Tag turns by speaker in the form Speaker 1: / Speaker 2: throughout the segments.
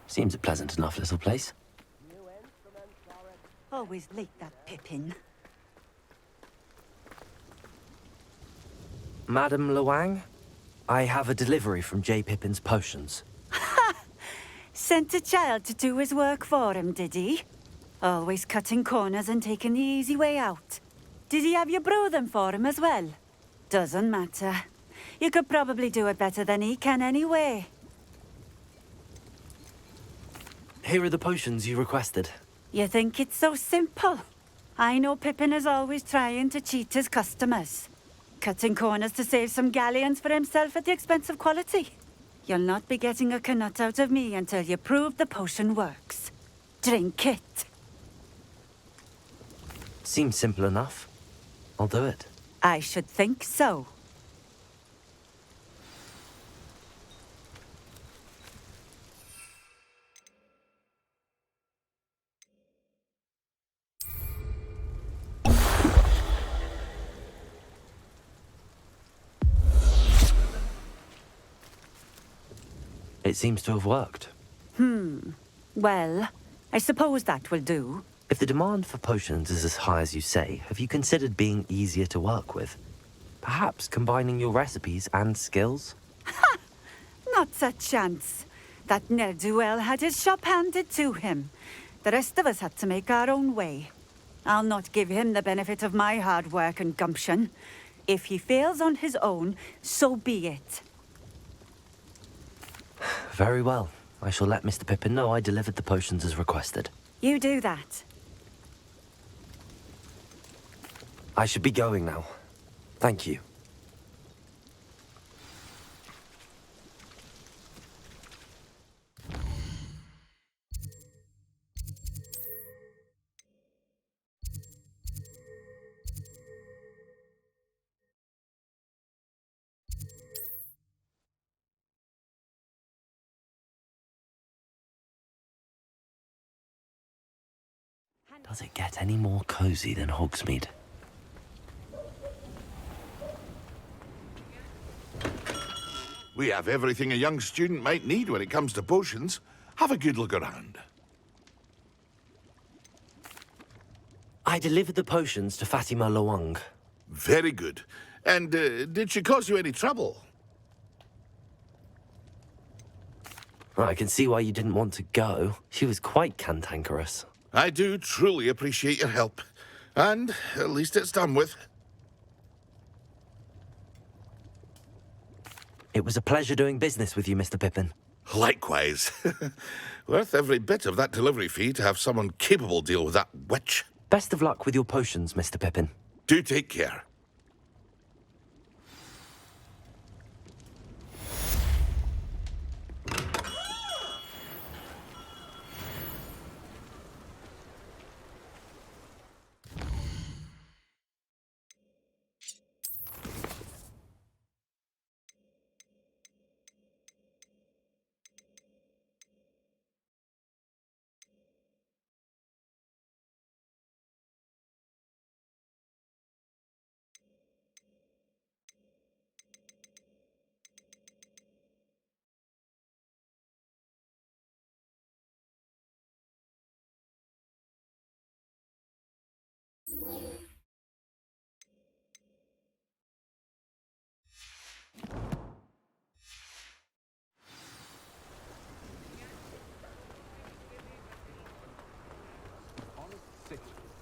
Speaker 1: Seems a pleasant enough little place.
Speaker 2: Always like that Pippin.
Speaker 1: Madam Luang, I have a delivery from J. Pippin's Potions.
Speaker 2: Sent a child to do his work for him, did he? Always cutting corners and taking the easy way out. Did he have you brew them for him as well? Doesn't matter. You could probably do it better than he can anyway.
Speaker 1: Here are the potions you requested.
Speaker 2: You think it's so simple? I know Pippin is always trying to cheat his customers. Cutting corners to save some galleons for himself at the expense of quality. You'll not be getting a canut out of me until you prove the potion works. Drink it.
Speaker 1: Seems simple enough. I'll do it.
Speaker 2: I should think so.
Speaker 1: It seems to have worked.
Speaker 2: Well, I suppose that will do.
Speaker 1: If the demand for potions is as high as you say, have you considered being easier to work with? Perhaps combining your recipes and skills?
Speaker 2: Not a chance. That ne'er-do-well had his shop handed to him. The rest of us had to make our own way. I'll not give him the benefit of my hard work and gumption. If he fails on his own, so be it.
Speaker 1: Very well. I shall let Mr. Pippin know I delivered the potions as requested.
Speaker 2: You do that.
Speaker 1: I should be going now. Thank you. Does it get any more cozy than Hogsmeade?
Speaker 3: We have everything a young student might need when it comes to potions. Have a good look around.
Speaker 1: I delivered the potions to Fatima Luang.
Speaker 3: Very good. And did she cause you any trouble?
Speaker 1: Well, I can see why you didn't want to go. She was quite cantankerous.
Speaker 3: I do truly appreciate your help. And at least it's done with.
Speaker 1: It was a pleasure doing business with you, Mr. Pippin.
Speaker 3: Likewise. Worth every bit of that delivery fee to have someone capable deal with that witch.
Speaker 1: Best of luck with your potions, Mr. Pippin.
Speaker 3: Do take care.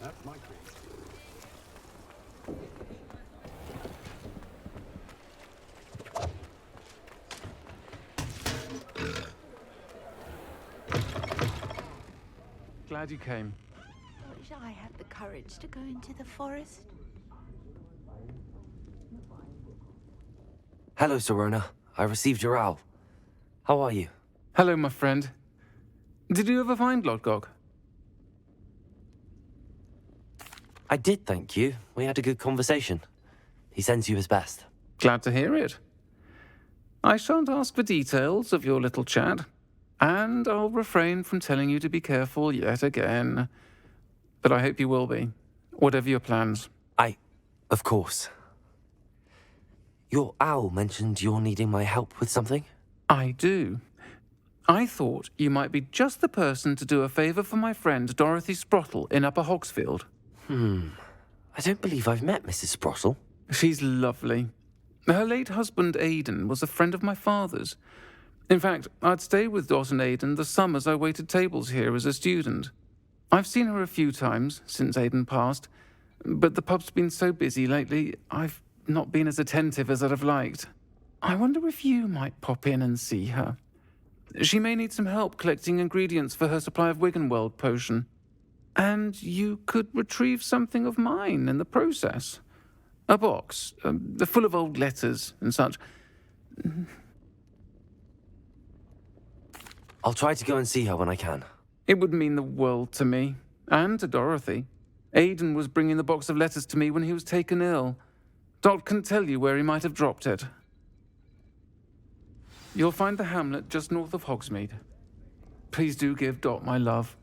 Speaker 4: That's my creation. Glad you came.
Speaker 5: I wish I had the courage to go into the forest.
Speaker 1: Hello, Serona. I received your owl. How are you?
Speaker 4: Hello, my friend. Did you ever find Lodgok?
Speaker 1: I did, thank you. We had a good conversation. He sends you his best.
Speaker 4: Glad to hear it. I shan't ask for details of your little chat, and I'll refrain from telling you to be careful yet again. But I hope you will be, whatever your plans.
Speaker 1: Of course. Your owl mentioned you're needing my help with something?
Speaker 4: I do. I thought you might be just the person to do a favour for my friend Dorothy Sprottle in Upper Hogsfield.
Speaker 1: I don't believe I've met Mrs. Sprottle.
Speaker 4: She's lovely. Her late husband Aidan was a friend of my father's. In fact, I'd stayed with Dot and Aidan the summers I waited tables here as a student. I've seen her a few times since Aidan passed, but the pub's been so busy lately, I've not been as attentive as I'd have liked. I wonder if you might pop in and see her. She may need some help collecting ingredients for her supply of Wiggenweld potion. And you could retrieve something of mine in the process. A box, full of old letters and such.
Speaker 1: I'll try to go and see her when I can.
Speaker 4: It would mean the world to me, and to Dorothy. Aidan was bringing the box of letters to me when he was taken ill. Dot can tell you where he might have dropped it. You'll find the hamlet just north of Hogsmeade. Please do give Dot my love.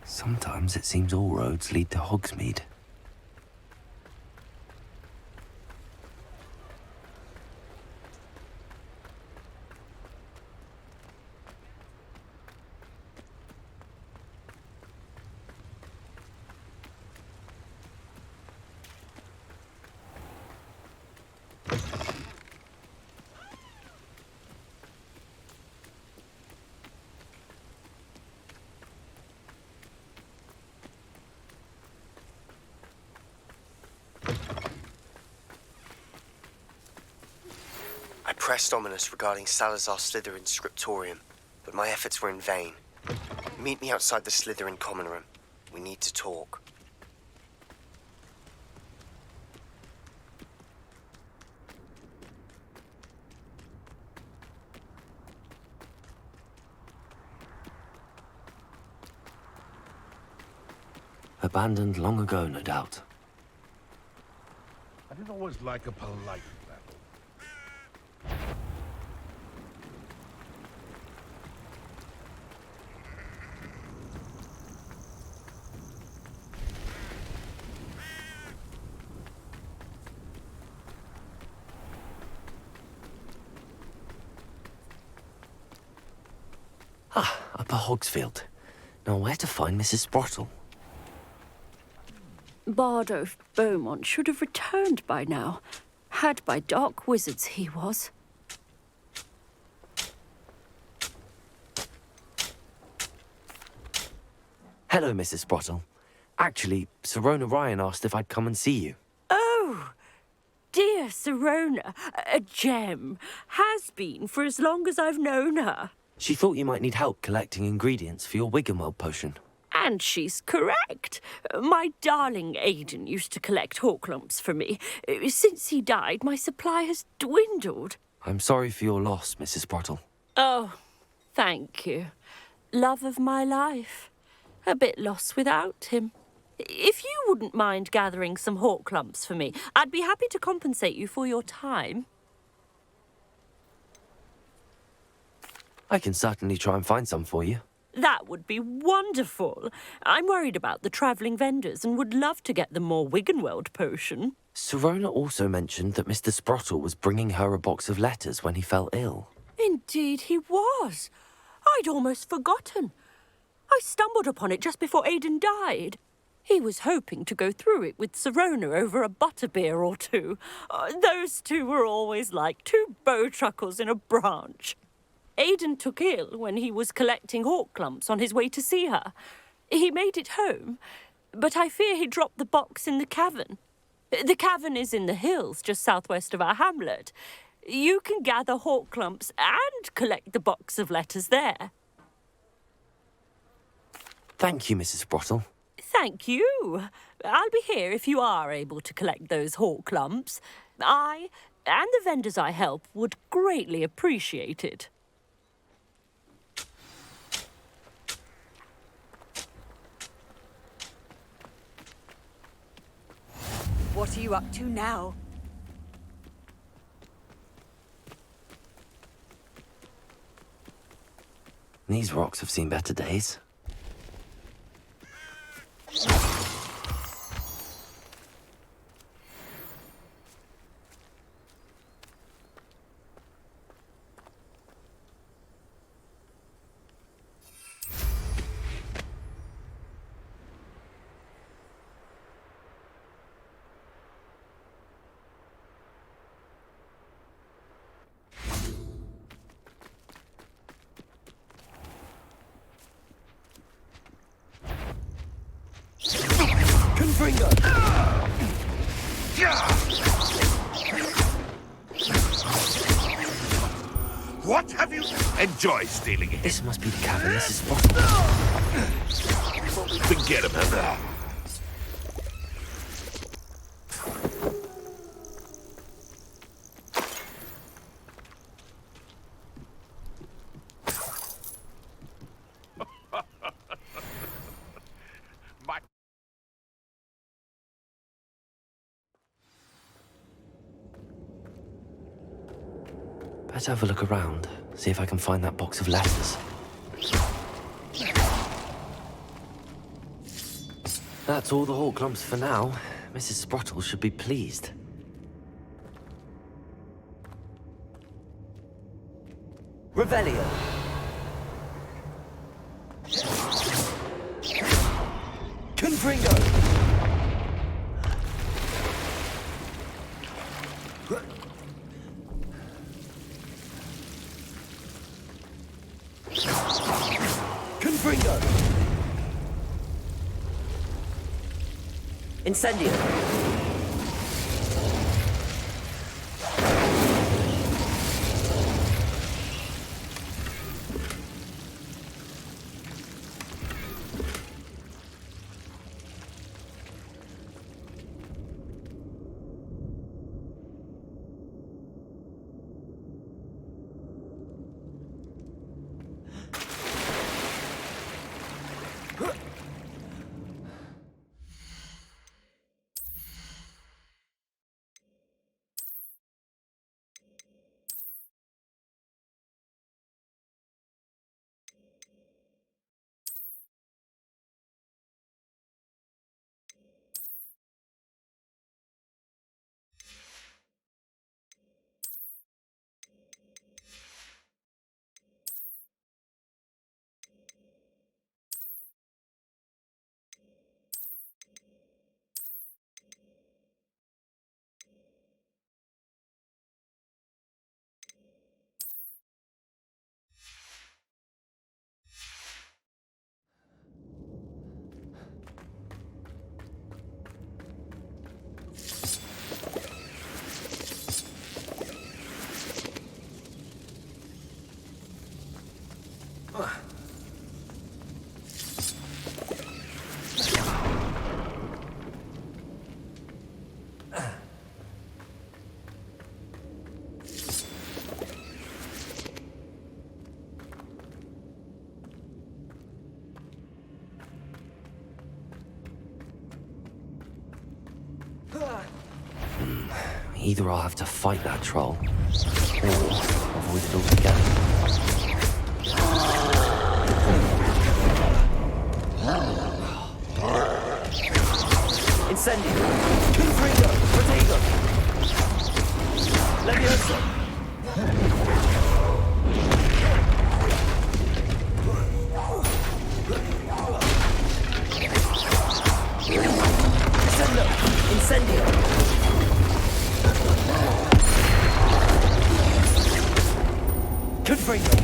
Speaker 1: Sometimes it seems all roads lead to Hogsmeade.
Speaker 6: I pressed Ominous regarding Salazar Slytherin's scriptorium, but my efforts were in vain. Meet me outside the Slytherin common room. We need to talk.
Speaker 1: Abandoned long ago, no doubt.
Speaker 3: I didn't always like a polite battle.
Speaker 1: Upper Hogsfield. Now where to find Mrs. Sprottle?
Speaker 7: Bardolph Beaumont should have returned by now. Had by dark wizards he was.
Speaker 1: Hello, Mrs. Sprottle. Actually, Sirona Ryan asked if I'd come and see you.
Speaker 7: Oh, dear Sirona, a gem. Has been for as long as I've known her.
Speaker 1: She thought you might need help collecting ingredients for your Wiggenweld potion.
Speaker 7: And she's correct. My darling Aidan used to collect hawklumps for me. Since he died, my supply has dwindled.
Speaker 1: I'm sorry for your loss, Mrs. Sprottle.
Speaker 7: Oh, thank you. Love of my life. A bit lost without him. If you wouldn't mind gathering some hawk lumps for me, I'd be happy to compensate you for your time.
Speaker 1: I can certainly try and find some for you.
Speaker 7: That would be wonderful. I'm worried about the travelling vendors and would love to get them more Wiggenweld potion.
Speaker 1: Sirona also mentioned that Mr. Sprottle was bringing her a box of letters when he fell ill.
Speaker 7: Indeed he was. I'd almost forgotten. I stumbled upon it just before Aidan died. He was hoping to go through it with Sirona over a butterbeer or two. Those two were always like two bowtruckles in a branch. Aidan took ill when he was collecting hawk lumps on his way to see her. He made it home, but I fear he dropped the box in the cavern. The cavern is in the hills just southwest of our hamlet. You can gather hawk lumps and collect the box of letters there.
Speaker 1: Thank you, Mrs. Sprottle.
Speaker 7: Thank you. I'll be here if you are able to collect those hawk lumps. I and the vendors I help would greatly appreciate it.
Speaker 2: What are you up to now?
Speaker 1: These rocks have seen better days.
Speaker 3: What have you... Enjoy stealing it.
Speaker 1: This must be the cavern Mrs. Sprottle.
Speaker 3: Forget about that.
Speaker 1: Better have a look around, see if I can find that box of letters. That's all the hawk lumps for now. Mrs. Sprottle should be pleased. Revelio. Confringo. Confringo. Incendio. Either I'll have to fight that troll, or avoid it altogether.
Speaker 8: Incendio! Confringo! Protego! Levioso! Descendo! Incendio! Confringo!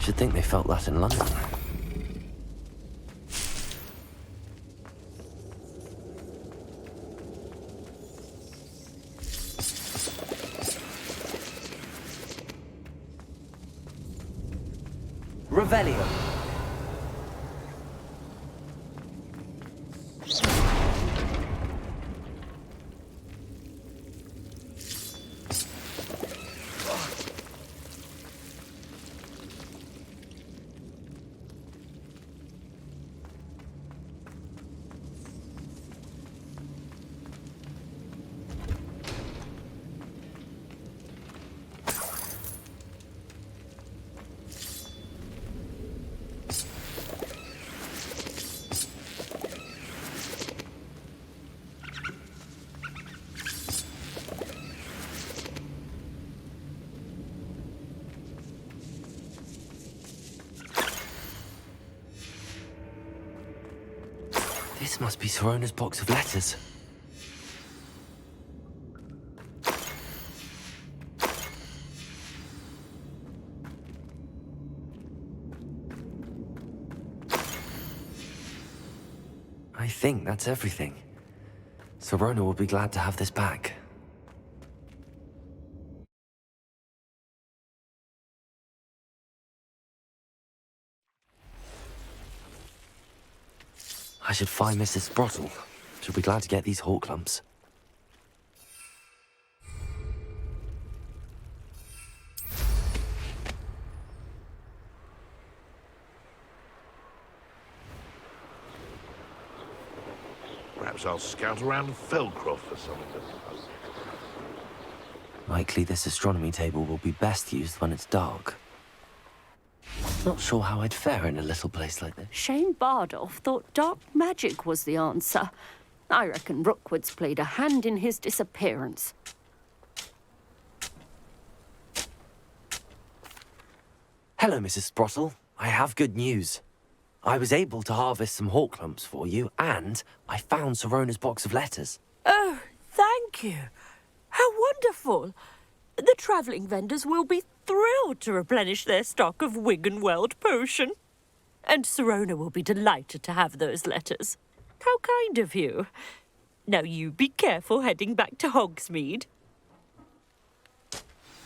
Speaker 1: Should think they felt that in London.
Speaker 8: Revelio!
Speaker 1: This must be Sorona's box of letters. I think that's everything. Sorona will be glad to have this back. I should find Mrs. Sprottle. She'll be glad to get these hawk lumps.
Speaker 3: Perhaps I'll scout around Felcroft for something.
Speaker 1: Likely this astronomy table will be best used when it's dark. Not sure how I'd fare in a little place like this.
Speaker 7: Shane Bardolph thought dark magic was the answer. I reckon Rookwood's played a hand in his disappearance.
Speaker 1: Hello, Mrs. Sprottle. I have good news. I was able to harvest some hawk lumps for you, and I found Sorona's box of letters.
Speaker 7: Oh, thank you. How wonderful. The travelling vendors will be thrilled to replenish their stock of Wiggenweld potion. And Sorona will be delighted to have those letters. How kind of you. Now you be careful heading back to Hogsmeade.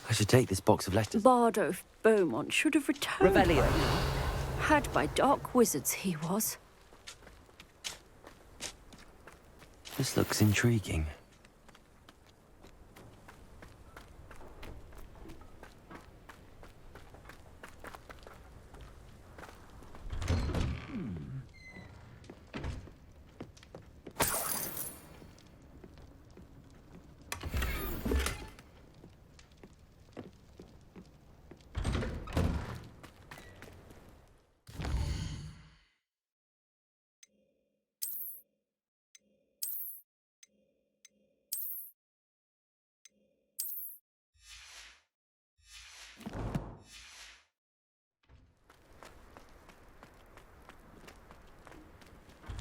Speaker 1: I should take this box of letters.
Speaker 7: Bardolph Beaumont should have returned.
Speaker 8: Revelio.
Speaker 7: Had by dark wizards he was.
Speaker 1: This looks intriguing.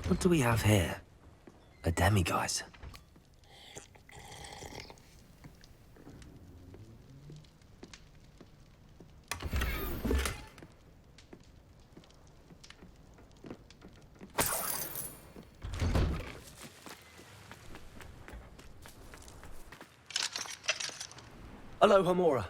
Speaker 1: What do we have here? A demiguise. Aloha Mora.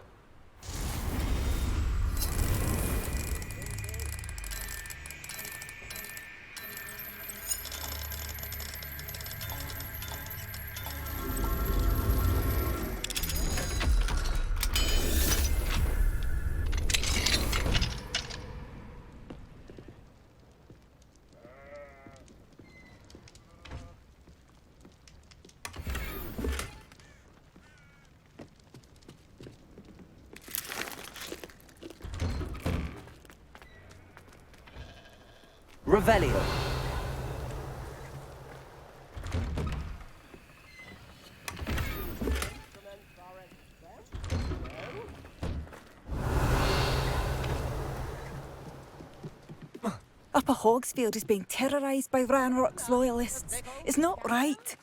Speaker 1: Revelio.
Speaker 9: Upper Hogsfield is being terrorised by Ranrock's loyalists. It's not right.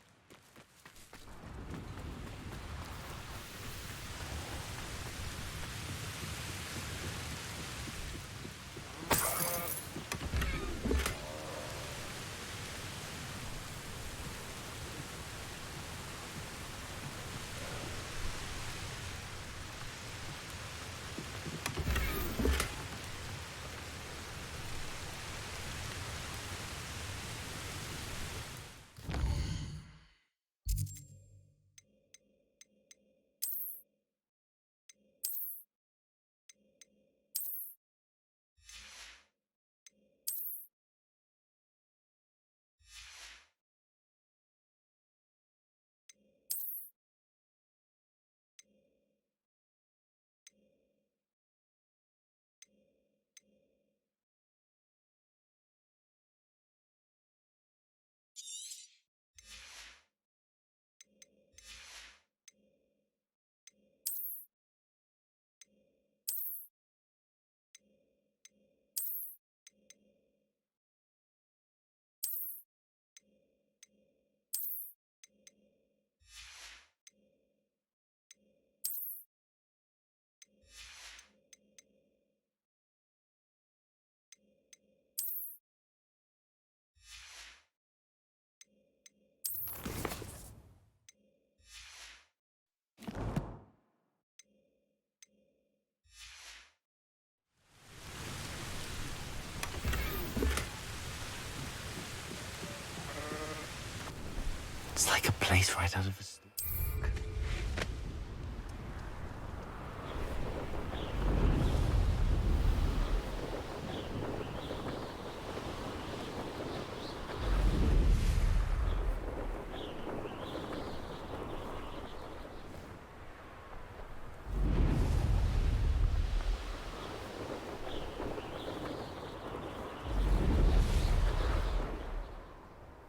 Speaker 1: It's like a place right out of a story.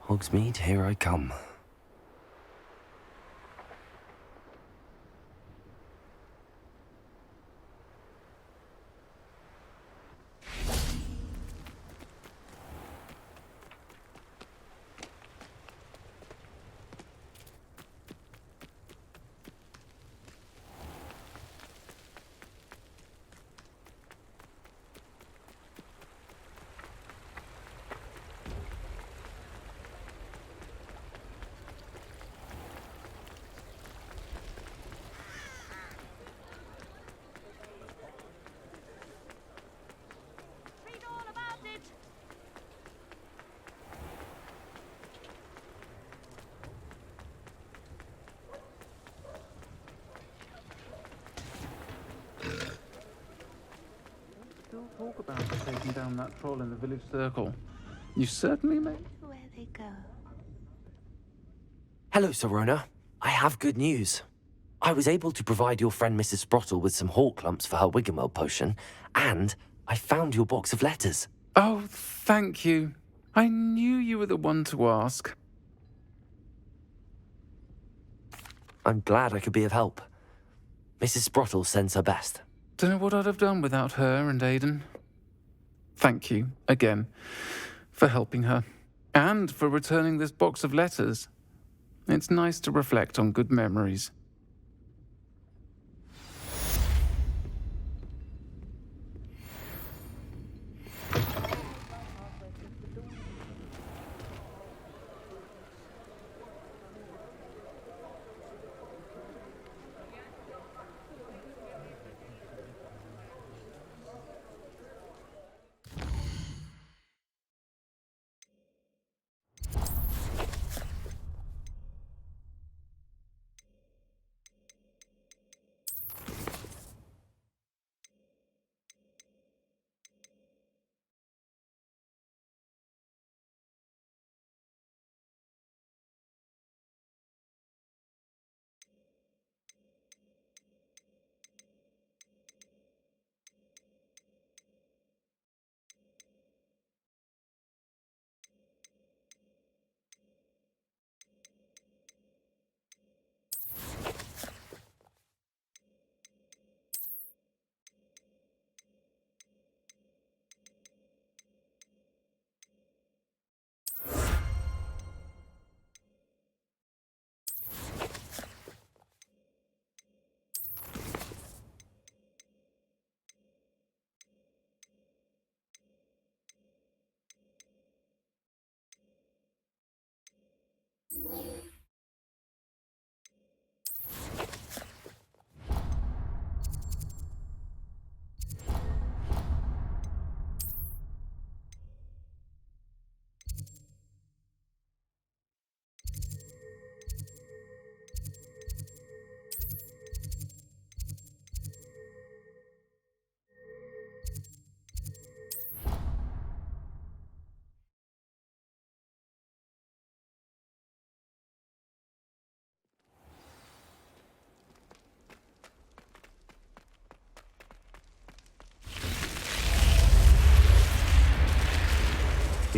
Speaker 1: Hogsmeade, here I come.
Speaker 4: Still talk about taking down that troll in the village circle. You certainly may.
Speaker 5: Where they go.
Speaker 1: Hello, Serona. I have good news. I was able to provide your friend Mrs. Sprottle with some hawk lumps for her Wiggenweld potion, and I found your box of letters.
Speaker 4: Oh, thank you. I knew you were the one to ask.
Speaker 1: I'm glad I could be of help. Mrs. Sprottle sends her best.
Speaker 4: Don't know what I'd have done without her and Aidan. Thank you, again, for helping her. And for returning this box of letters. It's nice to reflect on good memories.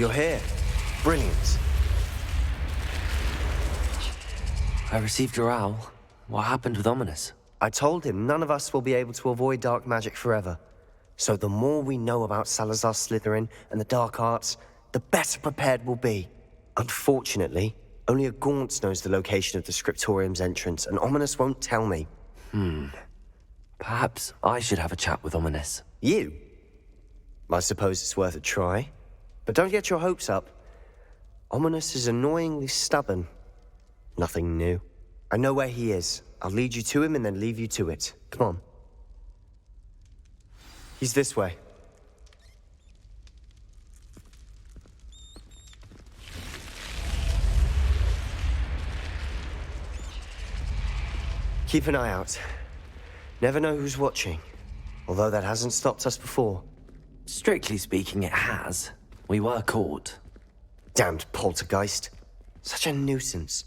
Speaker 6: You're here. Brilliant.
Speaker 1: I received your owl. What happened with Ominous?
Speaker 6: I told him none of us will be able to avoid dark magic forever. So the more we know about Salazar Slytherin and the dark arts, the better prepared we'll be. Unfortunately, only a Gaunt knows the location of the Scriptorium's entrance, and Ominous won't tell me.
Speaker 1: Perhaps I should have a chat with Ominous.
Speaker 6: You? I suppose it's worth a try. But don't get your hopes up. Ominous is annoyingly stubborn. Nothing new. I know where he is. I'll lead you to him and then leave you to it. Come on. He's this way. Keep an eye out. Never know who's watching. Although that hasn't stopped us before.
Speaker 1: Strictly speaking, it has. We were caught.
Speaker 6: Damned poltergeist. Such a nuisance.